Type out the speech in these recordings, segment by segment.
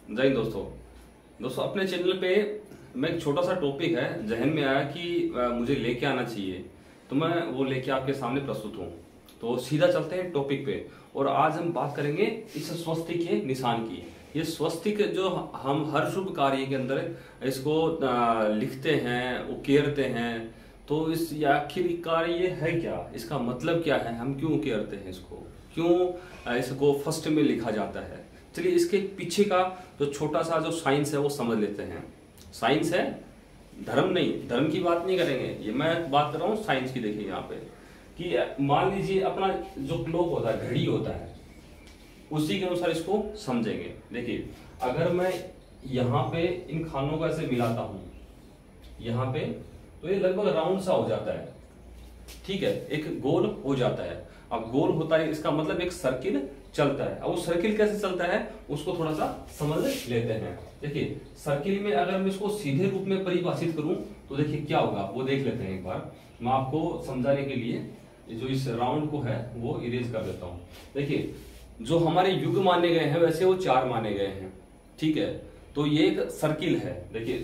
जय हिंद दोस्तों अपने चैनल पे मैं एक छोटा सा टॉपिक है जहन में आया कि मुझे लेके आना चाहिए, तो मैं वो लेके आपके सामने प्रस्तुत हूँ। तो सीधा चलते हैं टॉपिक पे। और आज हम बात करेंगे इस स्वस्तिक के निशान की। ये स्वस्तिक जो हम हर शुभ कार्य के अंदर इसको लिखते हैं, उकेरते हैं, तो इस आखिरकार ये है क्या, इसका मतलब क्या है, हम क्यों उकेरते हैं इसको, क्यों इसको फर्स्ट में लिखा जाता है। चलिए इसके पीछे का जो छोटा सा जो साइंस है वो समझ लेते हैं। साइंस है, धर्म नहीं, धर्म की बात नहीं करेंगे, ये मैं बात कर रहा हूँ साइंस की। देखिए यहाँ पे कि मान लीजिए अपना जो क्लॉक होता है, घड़ी होता है, उसी के अनुसार इसको समझेंगे। देखिए अगर मैं यहाँ पे इन खानों को ऐसे मिलाता हूं यहाँ पे, तो ये लगभग राउंड सा हो जाता है, ठीक है, एक गोल हो जाता है। अब गोल होता है इसका मतलब एक सर्किल चलता है। अब वो सर्किल कैसे चलता है उसको थोड़ा सा समझ लेते हैं। देखिए सर्किल में अगर मैं इसको सीधे रूप में परिभाषित करूं तो देखिए क्या होगा वो देख लेते हैं एक बार। मैं आपको समझाने के लिए जो इस राउंड को है वो इरेज कर देता हूं। देखिए जो हमारे युग माने गए हैं वैसे वो 4 माने गए हैं, ठीक है। तो ये एक सर्किल है। देखिए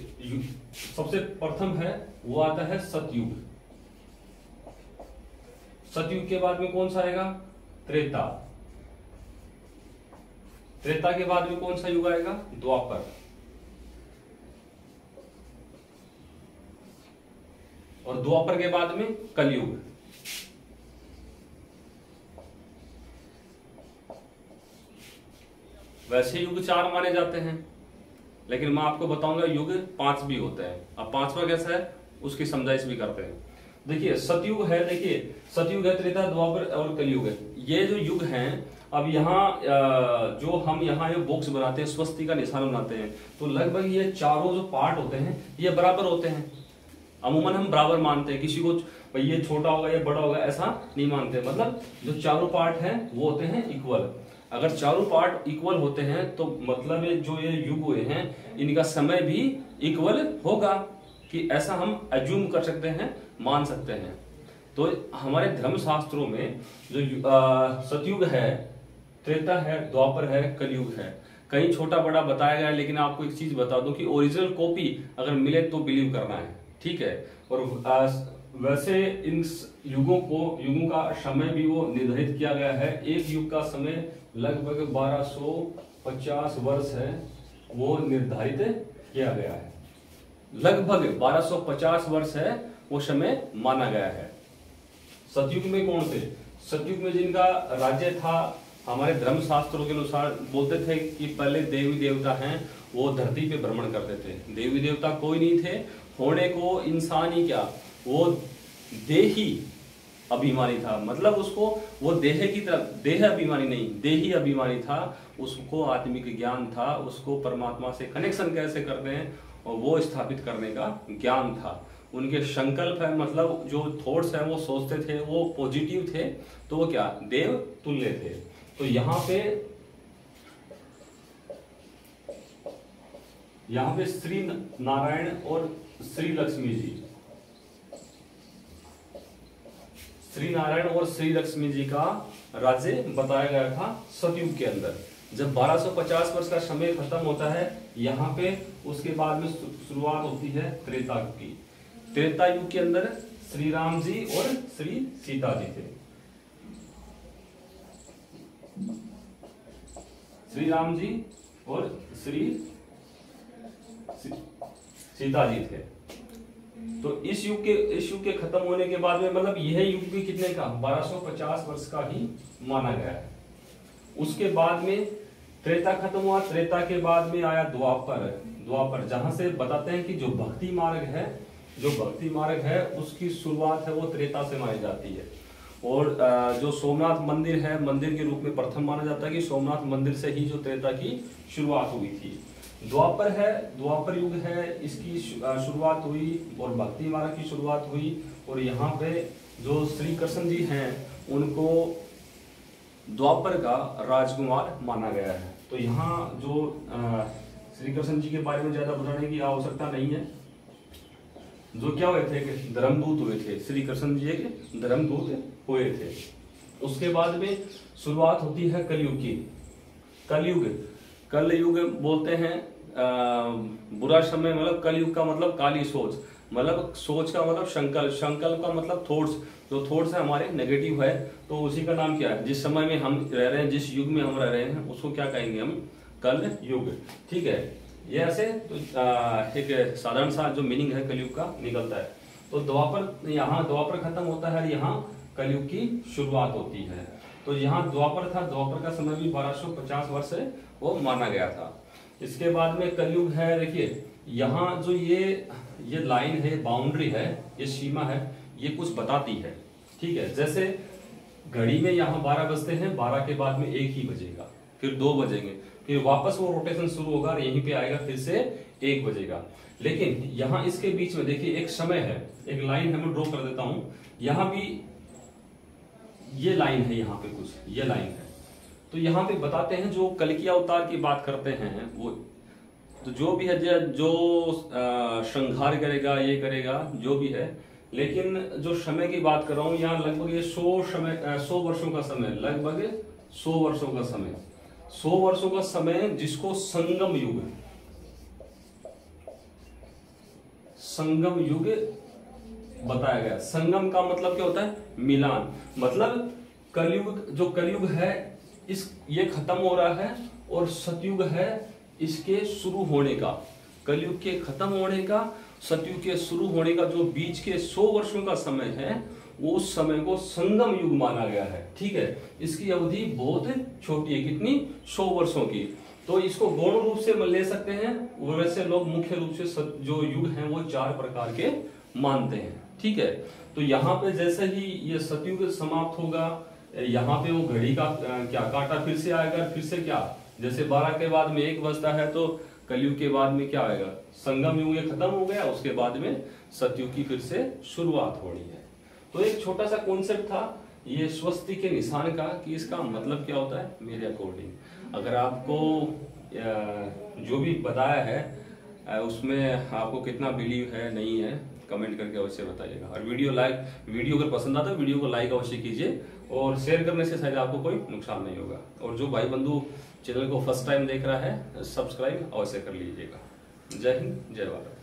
सबसे प्रथम है वो आता है सतयुग। सतयुग के बाद में कौन सा आएगा, त्रेता। त्रेता के बाद में कौन सा युग आएगा, द्वापर। और द्वापर के बाद में कलयुग। वैसे युग 4 माने जाते हैं, लेकिन मैं आपको बताऊंगा युग 5 भी होता है। अब 5वां कैसा है उसकी समझाइश भी करते हैं। देखिए सतयुग है, देखिए सतयुग है, त्रेता, द्वापर और कलयुग है। ये जो युग हैं, अब यहाँ जो हम यहाँ ये बॉक्स बनाते हैं, स्वस्तिक का निशान बनाते हैं, तो लगभग ये चारों जो पार्ट होते हैं ये बराबर होते हैं। अमूमन हम बराबर मानते हैं, किसी को भाई ये छोटा होगा ये बड़ा होगा ऐसा नहीं मानते। मतलब जो चारों पार्ट हैं वो होते हैं इक्वल। अगर चारों पार्ट इक्वल होते हैं तो मतलब जो ये युग हुए हैं इनका समय भी इक्वल होगा, कि ऐसा हम अज्यूम कर सकते हैं, मान सकते हैं। तो हमारे धर्म शास्त्रों में जो सतयुग है, त्रेता है, द्वापर है, कलयुग है, कहीं छोटा बड़ा बताया गया है। लेकिन आपको एक चीज बता दूं कि ओरिजिनल कॉपी अगर मिले तो बिलीव करना है, ठीक है। और वैसे इन युगों का समय भी वो निर्धारित किया गया है। एक युग का समय लगभग 1250 वर्ष है, वो निर्धारित किया गया है। लगभग 1250 वर्ष है वो समय माना गया है। सतयुग में कौन थे, सतयुग में जिनका राज्य था, हमारे धर्म शास्त्रों के अनुसार बोलते थे कि पहले देवी देवता हैं वो धरती पे भ्रमण करते थे। देवी देवता कोई नहीं थे, होने को इंसान ही क्या, वो देही अभिमानी था। मतलब उसको वो देह की तरफ, देह अभिमानी नहीं, देही अभिमानी था। उसको आत्मिक ज्ञान था, उसको परमात्मा से कनेक्शन कैसे करते हैं और वो स्थापित करने का ज्ञान था। उनके संकल्प है, मतलब जो थॉट्स है वो सोचते थे वो पॉजिटिव थे, तो वो क्या देव तुल्य थे। तो यहाँ पे श्री नारायण और श्री लक्ष्मी जी, श्री नारायण और श्री लक्ष्मी जी का राज्य बताया गया था सतयुग के अंदर। जब 1250 वर्ष का समय खत्म होता है यहाँ पे, उसके बाद में शुरुआत होती है त्रेता की। त्रेता युग के अंदर श्री राम जी और श्री सीता जी थे। श्री राम जी और श्री सीता जी थे। तो इस युग के खत्म होने के बाद में, मतलब यह युग भी कितने का, 1250 वर्ष का ही माना गया है। उसके बाद में त्रेता खत्म हुआ, त्रेता के बाद में आया द्वापर, जहां से बताते हैं कि जो भक्ति मार्ग है उसकी शुरुआत है वो त्रेता से मानी जाती है। और जो सोमनाथ मंदिर है, मंदिर के रूप में प्रथम माना जाता है कि सोमनाथ मंदिर से ही जो त्रेता की शुरुआत हुई थी। द्वापर युग है, इसकी शुरुआत हुई और भक्ति मार्ग की शुरुआत हुई। और यहाँ पे जो श्री कृष्ण जी हैं उनको द्वापर का राजकुमार माना गया है। तो यहाँ जो श्री कृष्ण जी के बारे में ज्यादा बताने की आवश्यकता नहीं है। जो क्या हुए थे, धर्मदूत हुए थे, श्री कृष्ण जी के धर्मदूत हुए थे। उसके बाद में शुरुआत होती है कलयुग की। कलयुग कल युग बोलते हैं बुरा समय, मतलब कल युग का मतलब काली सोच, मतलब सोच का मतलब संकल्प, संकल्प का मतलब थॉट्स, जो थॉट्स है हमारे नेगेटिव है, तो उसी का नाम क्या है, जिस समय में हम रह रहे हैं, जिस युग में हम रह रहे हैं उसको क्या कहेंगे हम, कल युग। ठीक है, ये ऐसे तो एक साधारण सा जो मीनिंग है कलयुग का निकलता है। तो द्वापर, यहाँ द्वापर खत्म होता है, यहाँ कलयुग की शुरुआत होती है। तो यहाँ द्वापर था, द्वापर का समय भी 1250 वर्ष है वो माना गया था। इसके बाद में कलयुग है, देखिए यहाँ जो ये लाइन है, बाउंड्री है, ये सीमा है, ये कुछ बताती है। ठीक है, जैसे घड़ी में यहाँ 12 बजते हैं, 12 के बाद में 1 ही बजेगा, फिर 2 बजेंगे, फिर वापस वो रोटेशन शुरू होगा और यहीं पे आएगा, फिर से 1 बजेगा। लेकिन यहाँ इसके बीच में देखिए एक समय है, एक लाइन है, मैं ड्रॉ कर देता हूं, यहाँ भी ये लाइन है, यहाँ पे कुछ ये लाइन है। तो यहाँ पे बताते हैं जो कल्कि अवतार की बात करते हैं वो, तो जो भी है, जो श्रृंगार करेगा, ये करेगा, जो भी है, लेकिन जो समय की बात कर रहा हूं यहाँ लगभग ये 100 वर्षों का समय, लगभग 100 वर्षों का समय, 100 वर्षों का समय, जिसको संगम युग, संगम युग बताया गया। संगम का मतलब क्या होता है, मिलान, मतलब कलयुग, जो कलयुग है इस ये खत्म हो रहा है और सतयुग है इसके शुरू होने का, कलयुग के खत्म होने का, सतयुग के शुरू होने का जो बीच के 100 वर्षों का समय है, वो उस समय को संगम युग माना गया है। ठीक है, इसकी अवधि बहुत छोटी है, कितनी, 100 वर्षों की। तो इसको गौण रूप से ले सकते हैं, वैसे लोग मुख्य रूप से जो युग हैं वो 4 प्रकार के मानते हैं। ठीक है, तो यहाँ पे जैसे ही ये सतयुग समाप्त होगा, यहाँ पे वो घड़ी का क्या काटा फिर से आएगा, फिर से क्या, जैसे 12 के बाद में 1 बजता है, तो कलयुग के बाद में क्या आएगा, संगम युग ये खत्म हो गया, उसके बाद में सतयुग की फिर से शुरुआत हो रही है। तो एक छोटा सा कॉन्सेप्ट था ये स्वस्ति के निशान का, कि इसका मतलब क्या होता है मेरे अकॉर्डिंग। अगर आपको जो भी बताया है उसमें आपको कितना बिलीव है, नहीं है, कमेंट करके अवश्य बताइएगा। और वीडियो अगर पसंद आता है वीडियो को लाइक अवश्य कीजिए, और शेयर करने से शायद आपको कोई नुकसान नहीं होगा। और जो भाई बंधु चैनल को फर्स्ट टाइम देख रहा है, सब्सक्राइब अवश्य कर लीजिएगा। जय हिंद, जय भारत।